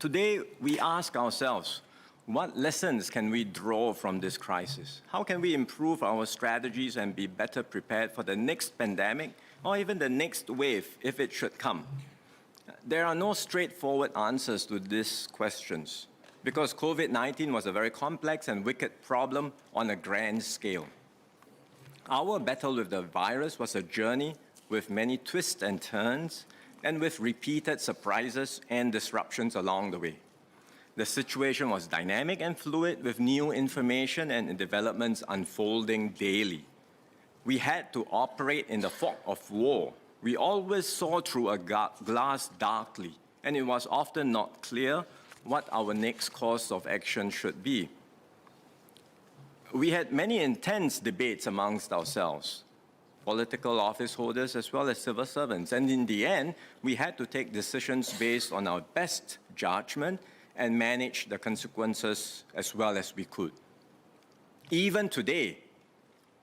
Today, we ask ourselves, what lessons can we draw from this crisis? How can we improve our strategies and be better prepared for the next pandemic or even the next wave if it should come? There are no straightforward answers to these questions because COVID-19 was a very complex and wicked problem on a grand scale. Our battle with the virus was a journey with many twists and turns and with repeated surprises and disruptions along the way. The situation was dynamic and fluid with new information and developments unfolding daily. We had to operate in the fog of war. We always saw through a glass darkly, and it was often not clear what our next course of action should be. We had many intense debates amongst ourselves, political office holders as well as civil servants, and in the end, we had to take decisions based on our best judgment and manage the consequences as well as we could. Even today,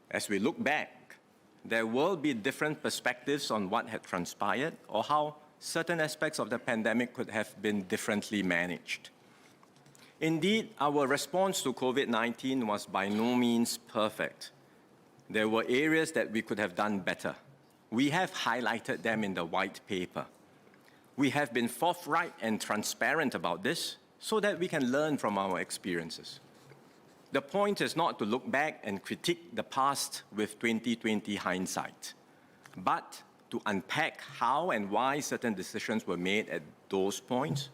as we look back, there will be different perspectives on what had transpired or how certain aspects of the pandemic could have been differently managed. Indeed, our response to COVID-19 was by no means perfect. There were areas that we could have done better. We have highlighted them in the white paper. We have been forthright and transparent about this so that we can learn from our experiences. The point is not to look back and critique the past with 2020 hindsight, but to unpack how and why certain decisions were made at those points,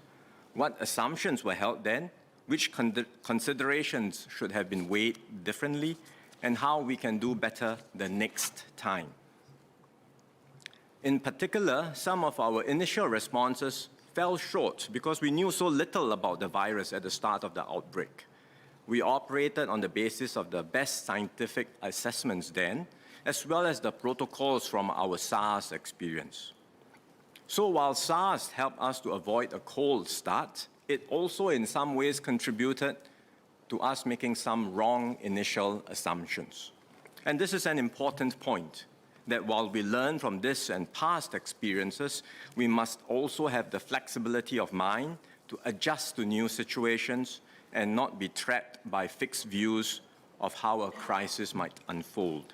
what assumptions were held then, which considerations should have been weighed differently, and how we can do better the next time. In particular, some of our initial responses fell short because we knew so little about the virus at the start of the outbreak. We operated on the basis of the best scientific assessments then, as well as the protocols from our SARS experience. So while SARS helped us to avoid a cold start, it also in some ways contributed to us making some wrong initial assumptions. And this is an important point, that while we learn from this and past experiences, we must also have the flexibility of mind to adjust to new situations and not be trapped by fixed views of how a crisis might unfold.